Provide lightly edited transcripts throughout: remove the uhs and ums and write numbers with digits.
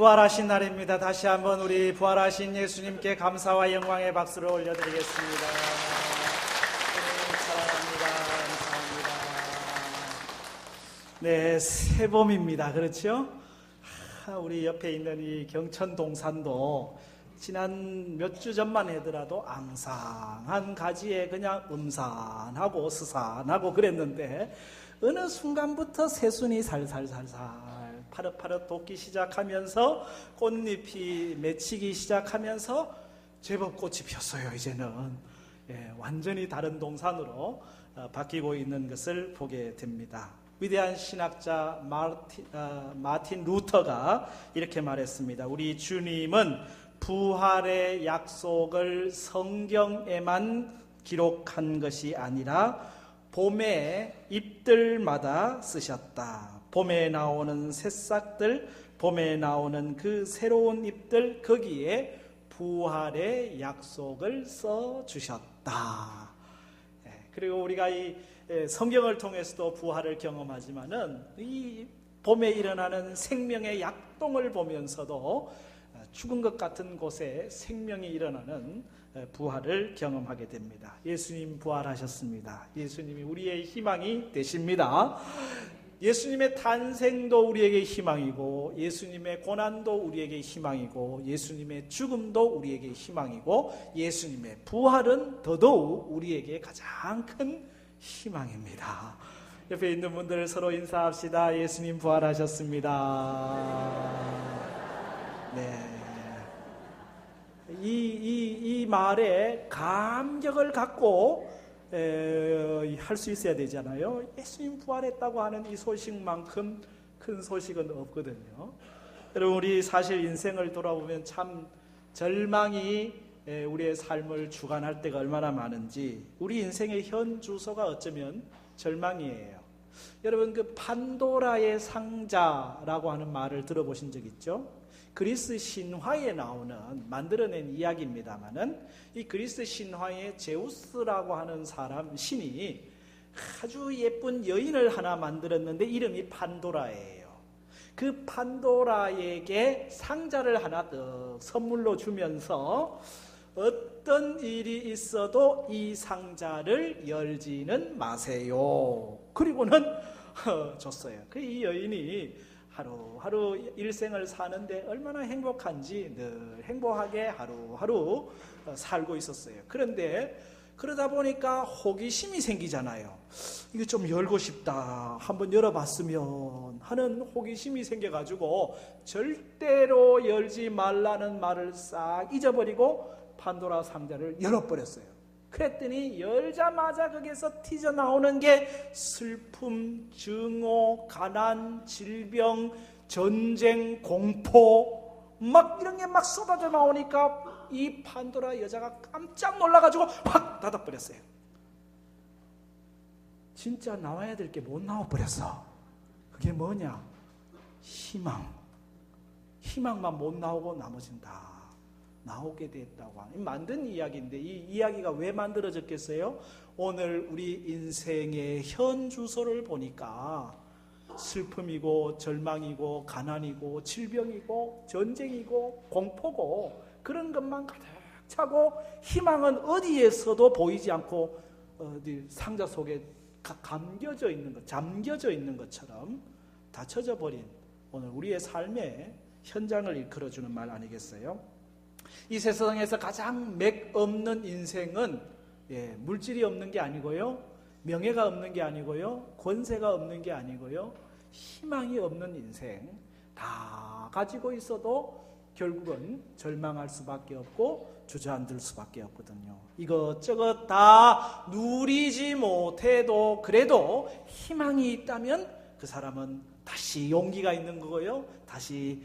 부활하신 날입니다. 다시 한번 우리 부활하신 예수님께 감사와 영광의 박수를 올려드리겠습니다. 사랑합니다. 감사합니다. 네, 새봄입니다. 그렇죠? 우리 옆에 있는 이 경천동산도 지난 몇 주 전만 하더라도 앙상한 가지에 그냥 음산하고 스산하고 그랬는데 어느 순간부터 새순이 살살살살 파릇파릇 돋기 시작하면서 꽃잎이 맺히기 시작하면서 제법 꽃이 폈어요. 이제는 완전히 다른 동산으로 바뀌고 있는 것을 보게 됩니다. 위대한 신학자 마틴 루터가 이렇게 말했습니다. 우리 주님은 부활의 약속을 성경에만 기록한 것이 아니라 봄의 잎들마다 쓰셨다. 봄에 나오는 새싹들, 봄에 나오는 그 새로운 잎들, 거기에 부활의 약속을 써주셨다. 그리고 우리가 이 성경을 통해서도 부활을 경험하지만은 이 봄에 일어나는 생명의 약동을 보면서도 죽은 것 같은 곳에 생명이 일어나는 부활을 경험하게 됩니다. 예수님 부활하셨습니다. 예수님이 우리의 희망이 되십니다. 예수님의 탄생도 우리에게 희망이고, 예수님의 고난도 우리에게 희망이고, 예수님의 죽음도 우리에게 희망이고, 예수님의 부활은 더더욱 우리에게 가장 큰 희망입니다. 옆에 있는 분들 서로 인사합시다. 예수님 부활하셨습니다. 네. 이 말에 감격을 갖고 할 수 있어야 되잖아요. 예수님 부활했다고 하는 이 소식만큼 큰 소식은 없거든요. 여러분, 우리 사실 인생을 돌아보면 참 절망이 우리의 삶을 주관할 때가 얼마나 많은지, 우리 인생의 현 주소가 어쩌면 절망이에요. 여러분, 그 판도라의 상자라고 하는 말을 들어보신 적 있죠? 그리스 신화에 나오는 만들어낸 이야기입니다만은, 이 그리스 신화의 제우스라고 하는 신이 아주 예쁜 여인을 하나 만들었는데 이름이 판도라예요. 그 판도라에게 상자를 하나 더 선물로 주면서 어떤 일이 있어도 이 상자를 열지는 마세요. 그리고는 줬어요. 이 여인이 하루하루 일생을 사는데 얼마나 행복한지 늘 행복하게 하루하루 살고 있었어요. 그런데 그러다 보니까 호기심이 생기잖아요. 이거 좀 열고 싶다, 한번 열어봤으면 하는 호기심이 생겨가지고 절대로 열지 말라는 말을 싹 잊어버리고 판도라 상자를 열어버렸어요. 그랬더니 열자마자 거기에서 튀어나오는 게 슬픔, 증오, 가난, 질병, 전쟁, 공포 막 이런 게 막 쏟아져 나오니까 이 판도라 여자가 깜짝 놀라가지고 확 닫아버렸어요. 진짜 나와야 될 게 못 나와버렸어. 그게 뭐냐? 희망만 못 나오고 나머지는 다 나오게 됐다고 하는, 만든 이야기인데 이 이야기가 왜 만들어졌겠어요? 오늘 우리 인생의 현 주소를 보니까 슬픔이고 절망이고 가난이고 질병이고 전쟁이고 공포고 그런 것만 가득 차고, 희망은 어디에서도 보이지 않고 어디 상자 속에 잠겨져 있는 것처럼 닫혀져 버린 오늘 우리의 삶의 현장을 일컬어주는 말 아니겠어요? 이 세상에서 가장 맥 없는 인생은 물질이 없는 게 아니고요, 명예가 없는 게 아니고요, 권세가 없는 게 아니고요, 희망이 없는 인생. 다 가지고 있어도 결국은 절망할 수밖에 없고 주저앉을 수밖에 없거든요. 이것저것 다 누리지 못해도 그래도 희망이 있다면 그 사람은 다시 용기가 있는 거고요, 다시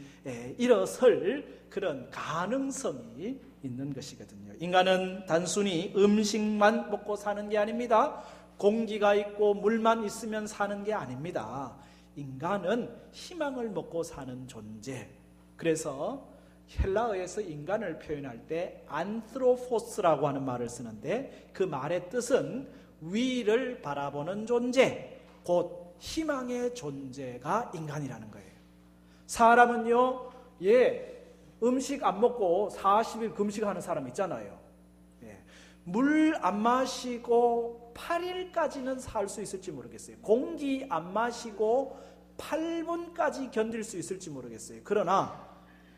일어설 그런 가능성이 있는 것이거든요. 인간은 단순히 음식만 먹고 사는 게 아닙니다. 공기가 있고 물만 있으면 사는 게 아닙니다. 인간은 희망을 먹고 사는 존재. 그래서 헬라어에서 인간을 표현할 때 안트로포스라고 하는 말을 쓰는데, 그 말의 뜻은 위를 바라보는 존재, 곧 희망의 존재가 인간이라는 거예요. 사람은요, 음식 안 먹고 40일 금식하는 사람 있잖아요. 물 안 마시고 8일까지는 살 수 있을지 모르겠어요. 공기 안 마시고 8분까지 견딜 수 있을지 모르겠어요. 그러나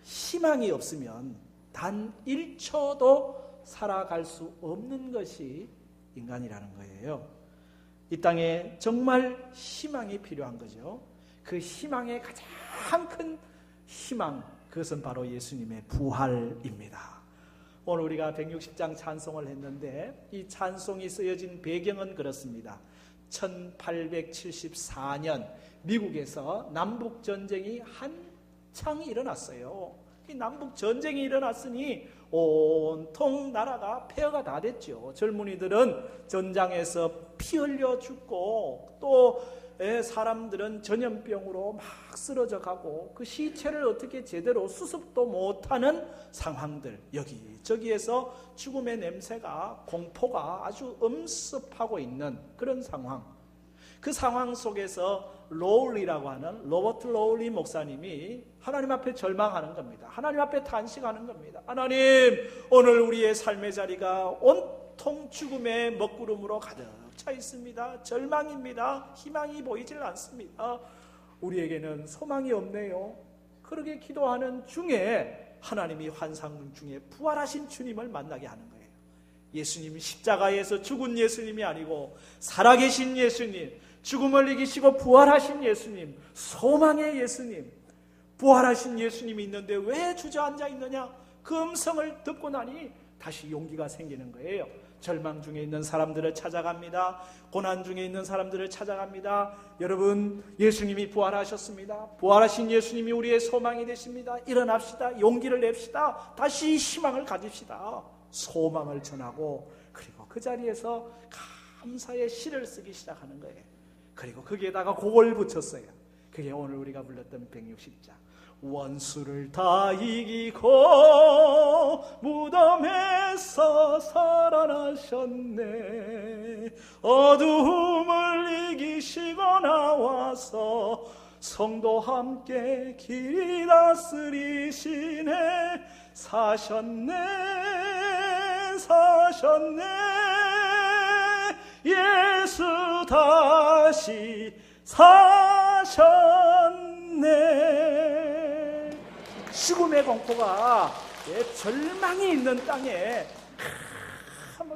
희망이 없으면 단 1초도 살아갈 수 없는 것이 인간이라는 거예요. 이 땅에 정말 희망이 필요한 거죠. 그 희망의 가장 큰 희망, 그것은 바로 예수님의 부활입니다. 오늘 우리가 160장 찬송을 했는데 이 찬송이 쓰여진 배경은 그렇습니다. 1874년 미국에서 남북전쟁이 한창 일어났어요. 이 남북전쟁이 일어났으니 온통 나라가 폐허가 다 됐죠. 젊은이들은 전장에서 피 흘려 죽고 또 사람들은 전염병으로 막 쓰러져 가고 그 시체를 어떻게 제대로 수습도 못하는 상황들, 여기저기에서 죽음의 냄새가, 공포가 아주 엄습하고 있는 그런 상황. 그 상황 속에서 로울리라고 하는 로버트 로울리 목사님이 하나님 앞에 절망하는 겁니다. 하나님 앞에 탄식하는 겁니다. 하나님, 오늘 우리의 삶의 자리가 온통 죽음의 먹구름으로 가득 차 있습니다. 절망입니다. 희망이 보이질 않습니다. 우리에게는 소망이 없네요. 그렇게 기도하는 중에 하나님이 환상 중에 부활하신 주님을 만나게 하는 거예요. 예수님이 십자가에서 죽은 예수님이 아니고 살아계신 예수님, 죽음을 이기시고 부활하신 예수님, 소망의 예수님, 부활하신 예수님이 있는데 왜 주저앉아 있느냐? 그 음성을 듣고 나니 다시 용기가 생기는 거예요. 절망 중에 있는 사람들을 찾아갑니다. 고난 중에 있는 사람들을 찾아갑니다. 여러분, 예수님이 부활하셨습니다. 부활하신 예수님이 우리의 소망이 되십니다. 일어납시다. 용기를 냅시다. 다시 희망을 가집시다. 소망을 전하고, 그리고 그 자리에서 감사의 시를 쓰기 시작하는 거예요. 그리고 거기에다가 곡을 붙였어요. 그게 오늘 우리가 불렀던 160장. 원수를 다 이기고 무덤에서 살아나셨네. 어두움을 이기시고 나와서 성도 함께 길 다스리시네. 사셨네, 사셨네. 예수 다시 사셨네. 죽음의 공포가 절망이 있는 땅에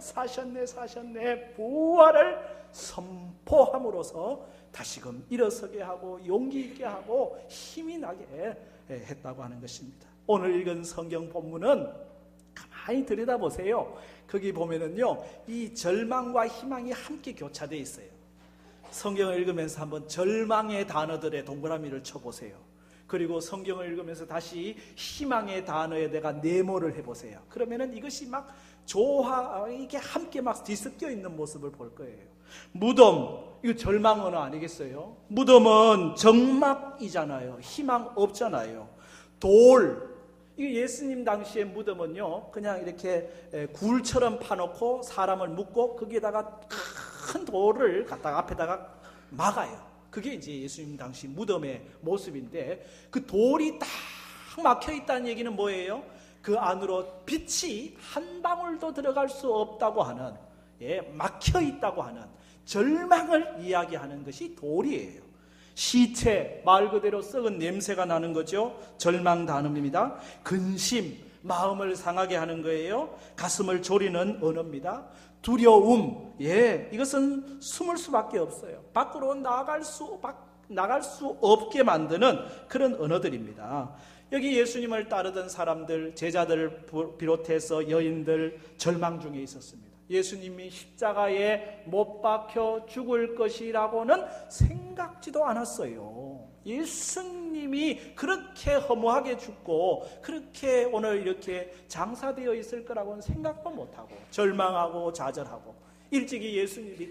사셨네, 사셨네 부활을 선포함으로써 다시금 일어서게 하고 용기 있게 하고 힘이 나게 했다고 하는 것입니다. 오늘 읽은 성경 본문은 가만히 들여다보세요. 거기 보면은요, 이 절망과 희망이 함께 교차되어 있어요. 성경을 읽으면서 한번 절망의 단어들의 동그라미를 쳐보세요. 그리고 성경을 읽으면서 다시 희망의 단어에 대가 네모를 해보세요. 그러면은 이것이 막 이게 함께 막 뒤섞여 있는 모습을 볼 거예요. 무덤, 이거 절망 언어 아니겠어요? 무덤은 정막이잖아요. 희망 없잖아요. 돌, 이 예수님 당시의 무덤은요, 그냥 이렇게 굴처럼 파놓고 사람을 묶고 거기에다가 큰 돌을 갖다가 앞에다가 막아요. 그게 이제 예수님 당시 무덤의 모습인데, 그 돌이 딱 막혀 있다는 얘기는 뭐예요? 그 안으로 빛이 한 방울도 들어갈 수 없다고 하는, 막혀 있다고 하는 절망을 이야기하는 것이 돌이에요. 시체, 말 그대로 썩은 냄새가 나는 거죠. 절망 단어입니다. 근심, 마음을 상하게 하는 거예요. 가슴을 졸이는 언어입니다. 두려움, 이것은 숨을 수밖에 없어요. 밖으로 나갈 수 없게 만드는 그런 언어들입니다. 여기 예수님을 따르던 사람들, 제자들을 비롯해서 여인들 절망 중에 있었습니다. 예수님이 십자가에 못 박혀 죽을 것이라고는 생각지도 않았어요. 예수님이 그렇게 허무하게 죽고 그렇게 오늘 이렇게 장사되어 있을 거라고는 생각도 못하고 절망하고 좌절하고, 일찍이 예수님이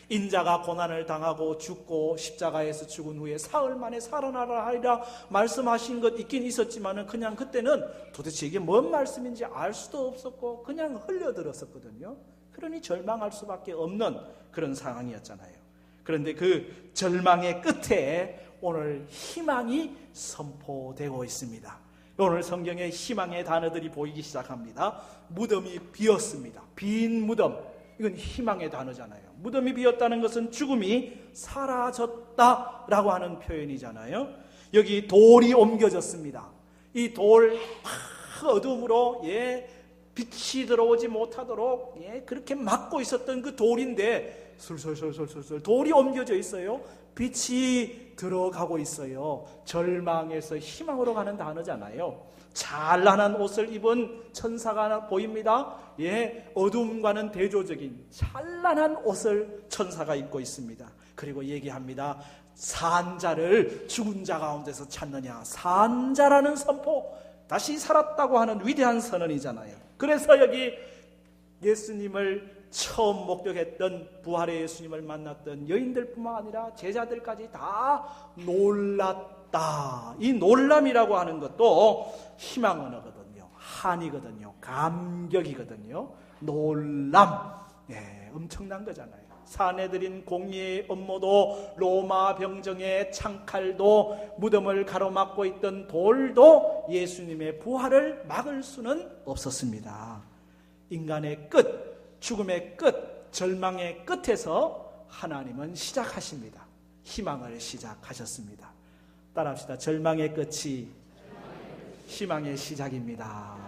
인자가 고난을 당하고 죽고 십자가에서 죽은 후에 사흘 만에 살아나라 하리라 말씀하신 것 있긴 있었지만은 그냥 그때는 도대체 이게 뭔 말씀인지 알 수도 없었고 그냥 흘려들었었거든요. 그러니 절망할 수밖에 없는 그런 상황이었잖아요. 그런데 그 절망의 끝에 오늘 희망이 선포되고 있습니다. 오늘 성경에 희망의 단어들이 보이기 시작합니다. 무덤이 비었습니다. 빈 무덤, 이건 희망의 단어잖아요. 무덤이 비었다는 것은 죽음이 사라졌다라고 하는 표현이잖아요. 여기 돌이 옮겨졌습니다. 이 돌 어둠으로 빛이 들어오지 못하도록 그렇게 막고 있었던 그 돌인데 술술술술술 돌이 옮겨져 있어요. 빛이 들어가고 있어요. 절망에서 희망으로 가는 단어잖아요. 찬란한 옷을 입은 천사가 보입니다. 어둠과는 대조적인 찬란한 옷을 천사가 입고 있습니다. 그리고 얘기합니다. 산자를 죽은 자 가운데서 찾느냐. 산자라는 선포, 다시 살았다고 하는 위대한 선언이잖아요. 그래서 여기 예수님을 처음 목격했던, 부활의 예수님을 만났던 여인들뿐만 아니라 제자들까지 다 놀랐다. 이 놀람이라고 하는 것도 희망 언어거든요. 한이거든요. 감격이거든요. 놀람, 엄청난 거잖아요. 사내들인 공의의 업무도, 로마 병정의 창칼도, 무덤을 가로막고 있던 돌도 예수님의 부활을 막을 수는 없었습니다. 인간의 끝, 죽음의 끝, 절망의 끝에서 하나님은 시작하십니다. 희망을 시작하셨습니다. 따라합시다. 절망의 끝이 희망의 시작입니다.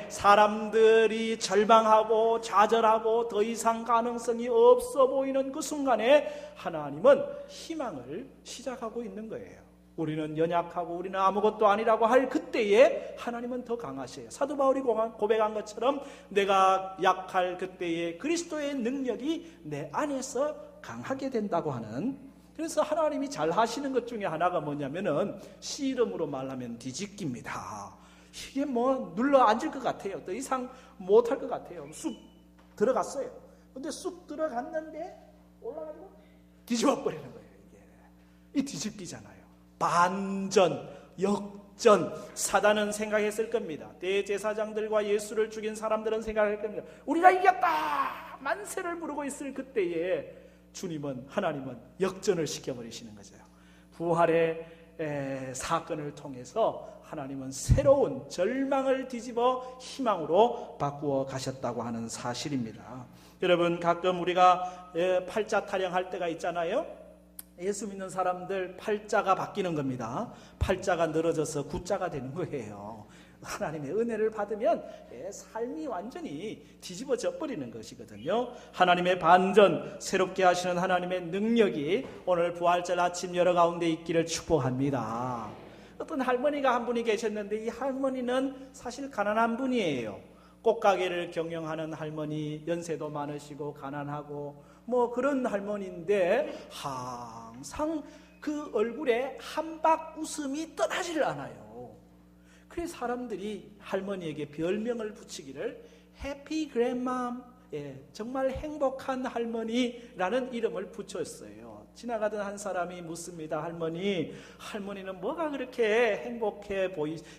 사람들이 절망하고 좌절하고 더 이상 가능성이 없어 보이는 그 순간에 하나님은 희망을 시작하고 있는 거예요. 우리는 연약하고 우리는 아무것도 아니라고 할 그때에 하나님은 더 강하셔요. 사도 바울이 고백한 것처럼 내가 약할 그때에 그리스도의 능력이 내 안에서 강하게 된다고 하는, 그래서 하나님이 잘 하시는 것 중에 하나가 뭐냐면은 씨름으로 말하면 뒤집기입니다. 이게 눌러 앉을 것 같아요. 더 이상 못할 것 같아요. 쑥 들어갔어요. 근데 쑥 들어갔는데 올라가지고 뒤집어 버리는 거예요. 이게 이 뒤집기잖아요. 반전, 역전. 사단은 생각했을 겁니다. 대제사장들과 예수를 죽인 사람들은 생각할 겁니다. 우리가 이겼다! 만세를 부르고 있을 그때에 하나님은 역전을 시켜버리시는 거죠. 부활의 사건을 통해서 하나님은 새로운 절망을 뒤집어 희망으로 바꾸어 가셨다고 하는 사실입니다. 여러분, 가끔 우리가 팔자 타령할 때가 있잖아요. 예수 믿는 사람들 팔자가 바뀌는 겁니다. 팔자가 늘어져서 구자가 되는 거예요. 하나님의 은혜를 받으면 삶이 완전히 뒤집어져 버리는 것이거든요. 하나님의 반전, 새롭게 하시는 하나님의 능력이 오늘 부활절 아침 여러 가운데 있기를 축복합니다. 어떤 할머니가 한 분이 계셨는데 이 할머니는 사실 가난한 분이에요. 꽃가게를 경영하는 할머니, 연세도 많으시고 가난하고 그런 할머니인데 항상 그 얼굴에 한박 웃음이 떠나질 않아요. 그래서 사람들이 할머니에게 별명을 붙이기를 해피 그랜맘, 정말 행복한 할머니라는 이름을 붙였어요. 지나가던 한 사람이 묻습니다. 할머니는 뭐가 그렇게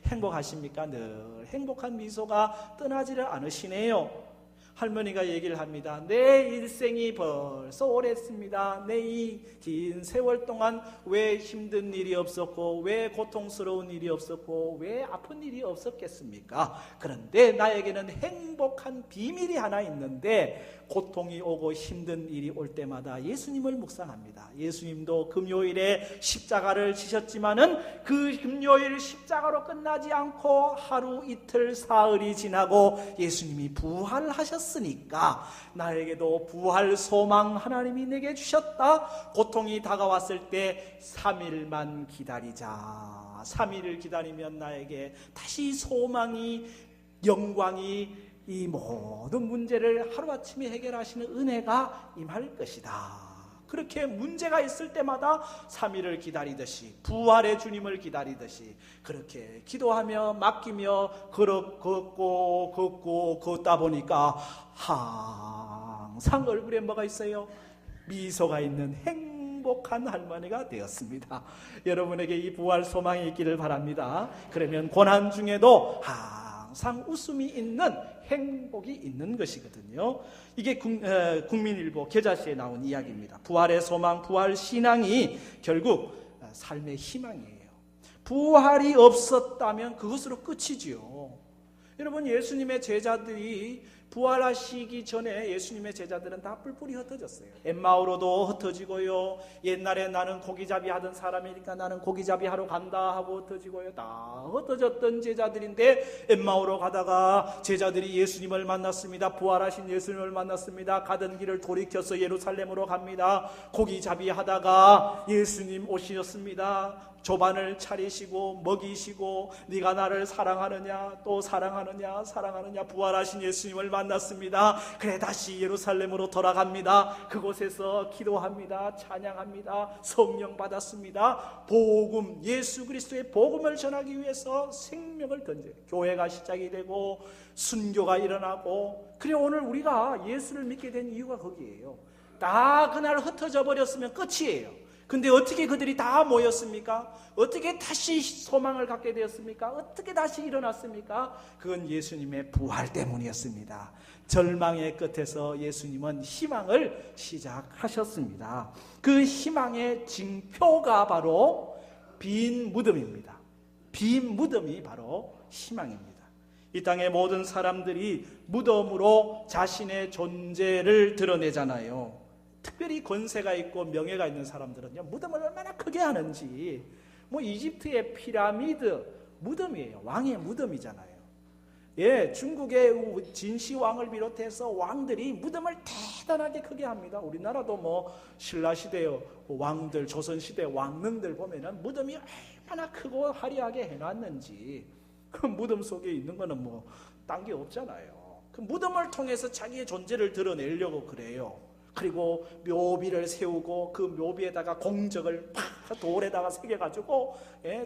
행복하십니까? 늘 행복한 미소가 떠나지를 않으시네요. 할머니가 얘기를 합니다. 내 일생이 벌써 오래했습니다. 내 이 긴 세월 동안 왜 힘든 일이 없었고, 왜 고통스러운 일이 없었고, 왜 아픈 일이 없었겠습니까? 그런데 나에게는 행복한 비밀이 하나 있는데, 고통이 오고 힘든 일이 올 때마다 예수님을 묵상합니다. 예수님도 금요일에 십자가를 지셨지만은 그 금요일 십자가로 끝나지 않고 하루 이틀 사흘이 지나고 예수님이 부활하셨으니까 나에게도 부활 소망 하나님이 내게 주셨다. 고통이 다가왔을 때 3일만 기다리자. 3일을 기다리면 나에게 다시 소망이, 영광이, 이 모든 문제를 하루아침에 해결하시는 은혜가 임할 것이다. 그렇게 문제가 있을 때마다 3일을 기다리듯이, 부활의 주님을 기다리듯이 그렇게 기도하며 맡기며 걷다 보니까 항상 얼굴에 뭐가 있어요? 미소가 있는 행복한 할머니가 되었습니다. 여러분에게 이 부활 소망이 있기를 바랍니다. 그러면 고난 중에도 항상 웃음이 있는, 행복이 있는 것이거든요. 이게 국민일보 계좌시에 나온 이야기입니다. 부활의 소망, 부활 신앙이 결국 삶의 희망이에요. 부활이 없었다면 그것으로 끝이지요. 여러분, 예수님의 제자들이 부활하시기 전에 예수님의 제자들은 다 뿔뿔이 흩어졌어요. 엠마오로도 흩어지고요. 옛날에 나는 고기잡이 하던 사람이니까 나는 고기잡이 하러 간다 하고 흩어지고요. 다 흩어졌던 제자들인데 엠마오로 가다가 제자들이 예수님을 만났습니다. 부활하신 예수님을 만났습니다. 가던 길을 돌이켜서 예루살렘으로 갑니다. 고기잡이 하다가 예수님 오셨습니다. 조반을 차리시고 먹이시고 네가 나를 사랑하느냐 또 사랑하느냐 부활하신 예수님을 만났습니다. 그래 다시 예루살렘으로 돌아갑니다. 그곳에서 기도합니다. 찬양합니다. 성령 받았습니다. 복음, 예수 그리스도의 복음을 전하기 위해서 생명을 던져요. 교회가 시작이 되고 순교가 일어나고, 그래 오늘 우리가 예수를 믿게 된 이유가 거기에요. 다 그날 흩어져 버렸으면 끝이에요. 근데 어떻게 그들이 다 모였습니까? 어떻게 다시 소망을 갖게 되었습니까? 어떻게 다시 일어났습니까? 그건 예수님의 부활 때문이었습니다. 절망의 끝에서 예수님은 희망을 시작하셨습니다. 그 희망의 징표가 바로 빈 무덤입니다. 빈 무덤이 바로 희망입니다. 이 땅의 모든 사람들이 무덤으로 자신의 존재를 드러내잖아요. 특별히 권세가 있고 명예가 있는 사람들은요, 무덤을 얼마나 크게 하는지. 이집트의 피라미드 무덤이에요. 왕의 무덤이잖아요. 예, 중국의 진시황을 비롯해서 왕들이 무덤을 대단하게 크게 합니다. 우리나라도 신라시대 왕들, 조선시대 왕릉들 보면은 무덤이 얼마나 크고 화려하게 해놨는지. 그 무덤 속에 있는 거는 딴 게 없잖아요. 그 무덤을 통해서 자기의 존재를 드러내려고 그래요. 그리고 묘비를 세우고 그 묘비에다가 공적을 돌에다가 새겨가지고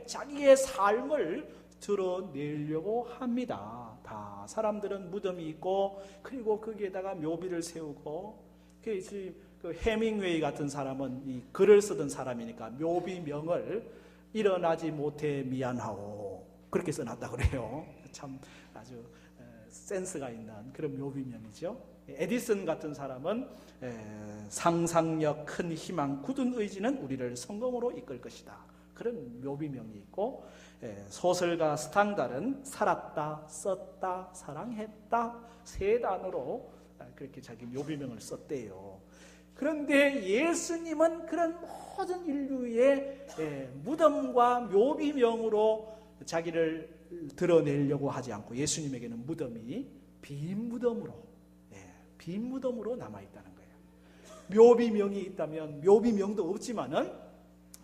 자기의 삶을 드러내려고 합니다. 다 사람들은 무덤이 있고, 그리고 거기에다가 묘비를 세우고, 그 해밍웨이 같은 사람은 이 글을 쓰던 사람이니까 묘비명을 일어나지 못해 미안하오 그렇게 써놨다 그래요. 참 아주 센스가 있는 그런 묘비명이죠. 에디슨 같은 사람은 상상력, 큰 희망, 굳은 의지는 우리를 성공으로 이끌 것이다. 그런 묘비명이 있고, 소설가 스탕달은 살았다, 썼다, 사랑했다 세 단어로 그렇게 자기 묘비명을 썼대요. 그런데 예수님은 그런 모든 인류의 무덤과 묘비명으로 자기를 드러내려고 하지 않고, 예수님에게는 무덤이 빈 무덤으로 남아있다는 거예요. 묘비명이 있다면 묘비명도 없지만은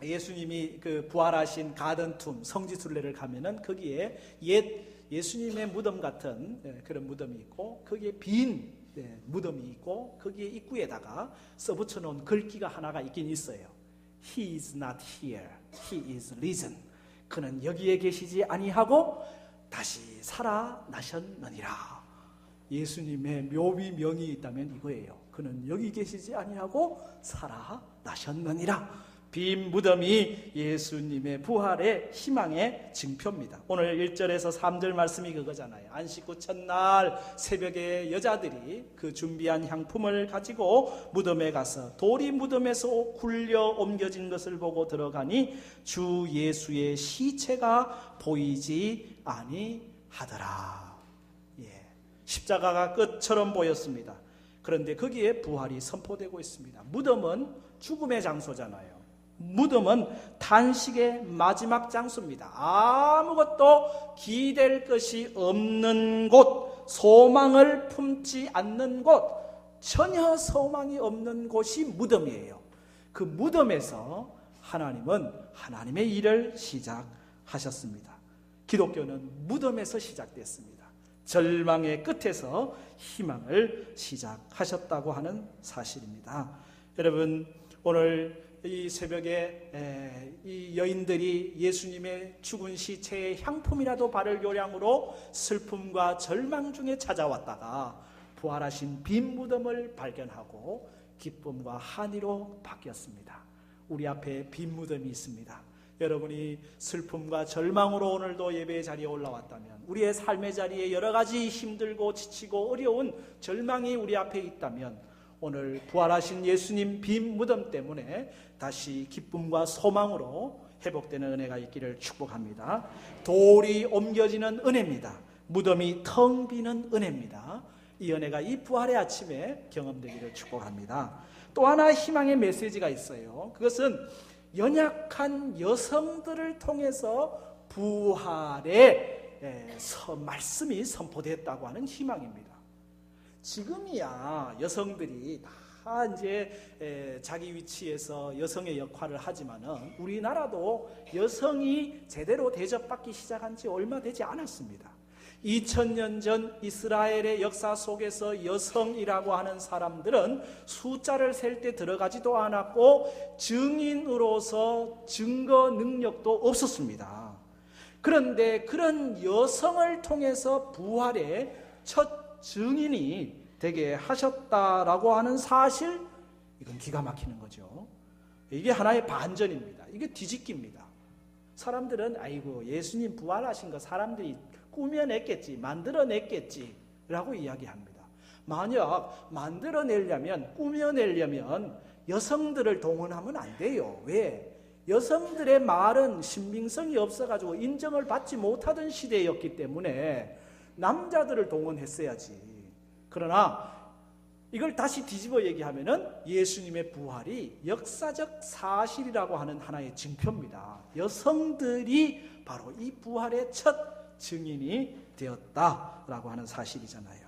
예수님이 그 부활하신 가든툼 성지순례를 가면은 거기에 예수님의 무덤 같은 그런 무덤이 있고, 거기에 빈 무덤이 있고, 거기에 입구에다가 써붙여 놓은 글귀가 하나가 있긴 있어요. He is not here, he is risen. 그는 여기에 계시지 아니하고 다시 살아나셨느니라. 예수님의 묘비명이 있다면 이거예요. 그는 여기 계시지 아니하고 살아나셨느니라. 빈 무덤이 예수님의 부활의 희망의 징표입니다. 오늘 1절에서 3절 말씀이 그거잖아요. 안식 후 첫날 새벽에 여자들이 그 준비한 향품을 가지고 무덤에 가서 돌이 무덤에서 굴려 옮겨진 것을 보고 들어가니 주 예수의 시체가 보이지 아니하더라. 십자가가 끝처럼 보였습니다. 그런데 거기에 부활이 선포되고 있습니다. 무덤은 죽음의 장소잖아요. 무덤은 단식의 마지막 장소입니다. 아무것도 기댈 것이 없는 곳, 소망을 품지 않는 곳, 전혀 소망이 없는 곳이 무덤이에요. 그 무덤에서 하나님은 하나님의 일을 시작하셨습니다. 기독교는 무덤에서 시작됐습니다. 절망의 끝에서 희망을 시작하셨다고 하는 사실입니다. 여러분, 오늘 이 새벽에 이 여인들이 예수님의 죽은 시체의 향품이라도 바를 요량으로 슬픔과 절망 중에 찾아왔다가 부활하신 빈 무덤을 발견하고 기쁨과 한의로 바뀌었습니다. 우리 앞에 빈 무덤이 있습니다. 여러분이 슬픔과 절망으로 오늘도 예배의 자리에 올라왔다면, 우리의 삶의 자리에 여러 가지 힘들고 지치고 어려운 절망이 우리 앞에 있다면, 오늘 부활하신 예수님 빈 무덤 때문에 다시 기쁨과 소망으로 회복되는 은혜가 있기를 축복합니다. 돌이 옮겨지는 은혜입니다. 무덤이 텅 비는 은혜입니다. 이 은혜가 이 부활의 아침에 경험되기를 축복합니다. 또 하나 희망의 메시지가 있어요. 그것은 연약한 여성들을 통해서 부활의 말씀이 선포됐다고 하는 희망입니다. 지금이야 여성들이 다 이제 자기 위치에서 여성의 역할을 하지만은 우리나라도 여성이 제대로 대접받기 시작한 지 얼마 되지 않았습니다. 2000년 전 이스라엘의 역사 속에서 여성이라고 하는 사람들은 숫자를 셀 때 들어가지도 않았고 증인으로서 증거 능력도 없었습니다. 그런데 그런 여성을 통해서 부활의 첫 증인이 되게 하셨다라고 하는 사실, 이건 기가 막히는 거죠. 이게 하나의 반전입니다. 이게 뒤집기입니다. 사람들은 아이고 예수님 부활하신 거 사람들이 꾸며냈겠지, 만들어냈겠지 라고 이야기합니다. 만약 만들어내려면, 꾸며내려면 여성들을 동원하면 안 돼요. 왜? 여성들의 말은 신빙성이 없어가지고 인정을 받지 못하던 시대였기 때문에 남자들을 동원했어야지. 그러나 이걸 다시 뒤집어 얘기하면은 예수님의 부활이 역사적 사실이라고 하는 하나의 증표입니다. 여성들이 바로 이 부활의 첫 증인이 되었다라고 하는 사실이잖아요.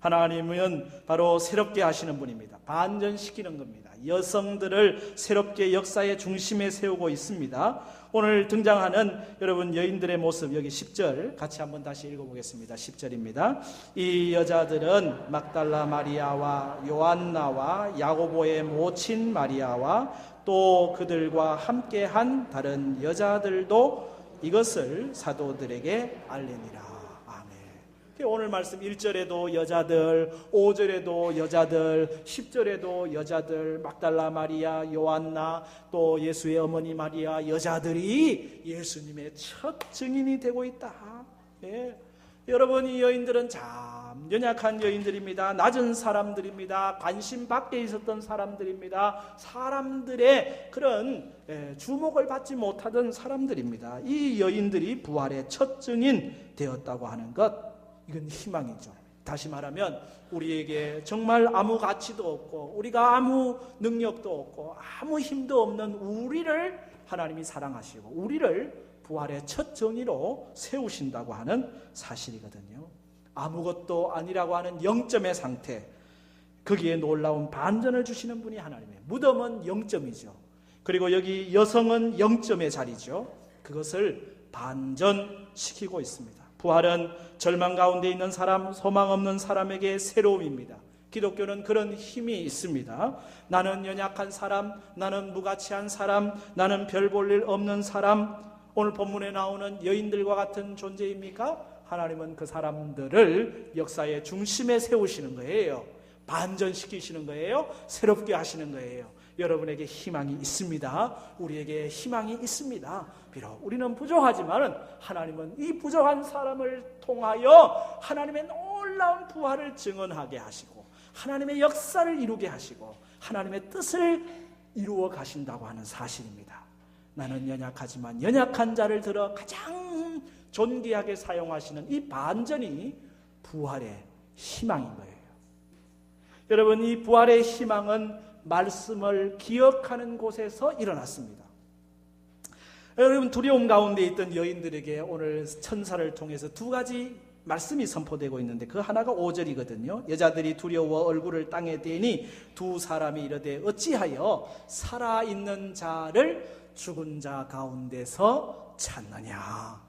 하나님은 바로 새롭게 하시는 분입니다. 반전시키는 겁니다. 여성들을 새롭게 역사의 중심에 세우고 있습니다. 오늘 등장하는 여러분 여인들의 모습, 여기 10절 같이 한번 다시 읽어보겠습니다. 10절입니다. 이 여자들은 막달라 마리아와 요한나와 야고보의 모친 마리아와 또 그들과 함께한 다른 여자들도 이것을 사도들에게 알리니라. 오늘 말씀 1절에도 여자들, 5절에도 여자들, 10절에도 여자들, 막달라 마리아, 요한나, 또 예수의 어머니 마리아, 여자들이 예수님의 첫 증인이 되고 있다. 예. 여러분, 이 여인들은 참 연약한 여인들입니다. 낮은 사람들입니다. 관심 밖에 있었던 사람들입니다. 사람들의 그런 주목을 받지 못하던 사람들입니다. 이 여인들이 부활의 첫 증인 되었다고 하는 것, 이건 희망이죠. 다시 말하면 우리에게 정말 아무 가치도 없고 우리가 아무 능력도 없고 아무 힘도 없는 우리를 하나님이 사랑하시고 우리를 부활의 첫 정의로 세우신다고 하는 사실이거든요. 아무것도 아니라고 하는 영점의 상태, 거기에 놀라운 반전을 주시는 분이 하나님이에요. 무덤은 0점이죠. 그리고 여기 여성은 0점의 자리죠. 그것을 반전시키고 있습니다. 부활은 절망 가운데 있는 사람, 소망 없는 사람에게 새로움입니다. 기독교는 그런 힘이 있습니다. 나는 연약한 사람, 나는 무가치한 사람, 나는 별 볼 일 없는 사람, 오늘 본문에 나오는 여인들과 같은 존재입니까? 하나님은 그 사람들을 역사의 중심에 세우시는 거예요. 반전시키시는 거예요. 새롭게 하시는 거예요. 여러분에게 희망이 있습니다. 우리에게 희망이 있습니다. 비록 우리는 부족하지만 하나님은 이 부족한 사람을 통하여 하나님의 놀라운 부활을 증언하게 하시고 하나님의 역사를 이루게 하시고 하나님의 뜻을 이루어 가신다고 하는 사실입니다. 나는 연약하지만 연약한 자를 들어 가장 존귀하게 사용하시는 이 반전이 부활의 희망인 거예요. 여러분, 이 부활의 희망은 말씀을 기억하는 곳에서 일어났습니다. 여러분, 두려움 가운데 있던 여인들에게 오늘 천사를 통해서 두 가지 말씀이 선포되고 있는데 그 하나가 5절이거든요. 여자들이 두려워 얼굴을 땅에 대니 두 사람이 이르되 어찌하여 살아있는 자를 죽은 자 가운데서 찾느냐.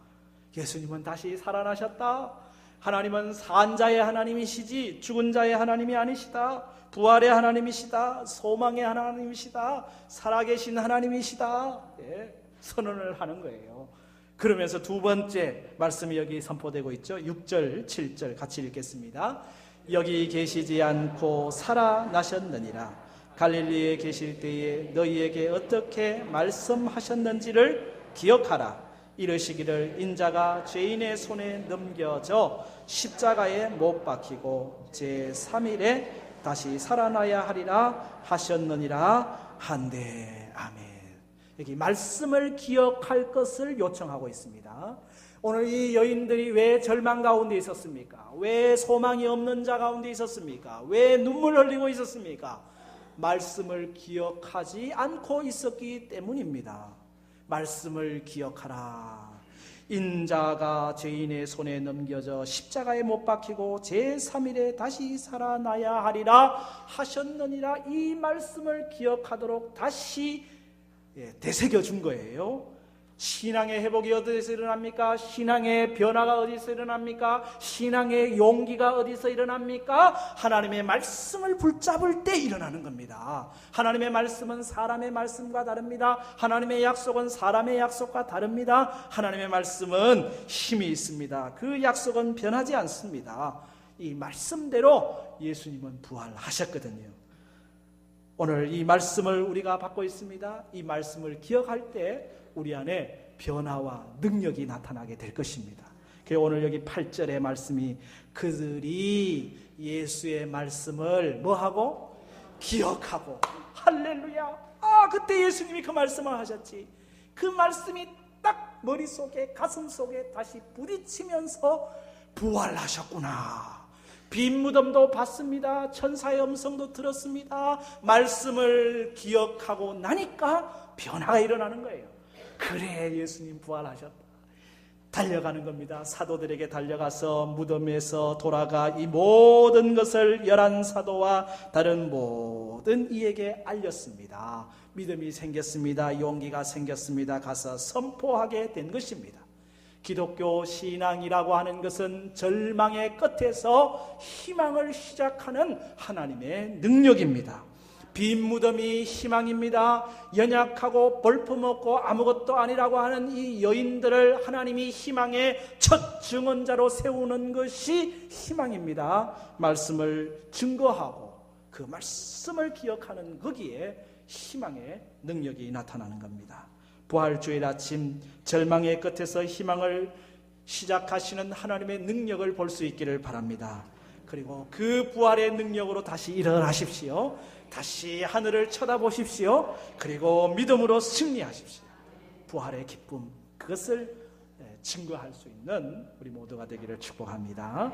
예수님은 다시 살아나셨다. 하나님은 산 자의 하나님이시지 죽은 자의 하나님이 아니시다. 부활의 하나님이시다. 소망의 하나님이시다. 살아계신 하나님이시다. 예, 선언을 하는 거예요. 그러면서 두 번째 말씀이 여기 선포되고 있죠. 6절, 7절 같이 읽겠습니다. 여기 계시지 않고 살아나셨느니라. 갈릴리에 계실 때에 너희에게 어떻게 말씀하셨는지를 기억하라. 이르시기를 인자가 죄인의 손에 넘겨져 십자가에 못 박히고 제3일에 다시 살아나야 하리라 하셨느니라 한데. 아멘. 여기 말씀을 기억할 것을 요청하고 있습니다. 오늘 이 여인들이 왜 절망 가운데 있었습니까? 왜 소망이 없는 자 가운데 있었습니까? 왜 눈물 흘리고 있었습니까? 말씀을 기억하지 않고 있었기 때문입니다. 말씀을 기억하라. 인자가 죄인의 손에 넘겨져 십자가에 못 박히고 제3일에 다시 살아나야 하리라 하셨느니라. 이 말씀을 기억하도록 다시 되새겨 준 거예요. 신앙의 회복이 어디서 일어납니까? 신앙의 변화가 어디서 일어납니까? 신앙의 용기가 어디서 일어납니까? 하나님의 말씀을 붙잡을 때 일어나는 겁니다. 하나님의 말씀은 사람의 말씀과 다릅니다. 하나님의 약속은 사람의 약속과 다릅니다. 하나님의 말씀은 힘이 있습니다. 그 약속은 변하지 않습니다. 이 말씀대로 예수님은 부활하셨거든요. 오늘 이 말씀을 우리가 받고 있습니다. 이 말씀을 기억할 때 우리 안에 변화와 능력이 나타나게 될 것입니다. 그래서 오늘 여기 8절의 말씀이 그들이 예수의 말씀을 뭐하고? 기억하고. 할렐루야. 그때 예수님이 그 말씀을 하셨지. 그 말씀이 딱 머릿속에 가슴속에 다시 부딪히면서 부활하셨구나. 빈 무덤도 봤습니다. 천사의 음성도 들었습니다. 말씀을 기억하고 나니까 변화가 일어나는 거예요. 그래, 예수님 부활하셨다. 달려가는 겁니다. 사도들에게 달려가서 무덤에서 돌아가 이 모든 것을 11사도와 다른 모든 이에게 알렸습니다. 믿음이 생겼습니다. 용기가 생겼습니다. 가서 선포하게 된 것입니다. 기독교 신앙이라고 하는 것은 절망의 끝에서 희망을 시작하는 하나님의 능력입니다. 빈 무덤이 희망입니다. 연약하고 볼품없고 아무것도 아니라고 하는 이 여인들을 하나님이 희망의 첫 증언자로 세우는 것이 희망입니다. 말씀을 증거하고 그 말씀을 기억하는 거기에 희망의 능력이 나타나는 겁니다. 부활주일 아침 절망의 끝에서 희망을 시작하시는 하나님의 능력을 볼 수 있기를 바랍니다. 그리고 그 부활의 능력으로 다시 일어나십시오. 다시 하늘을 쳐다보십시오. 그리고 믿음으로 승리하십시오. 부활의 기쁨, 그것을 증거할 수 있는 우리 모두가 되기를 축복합니다.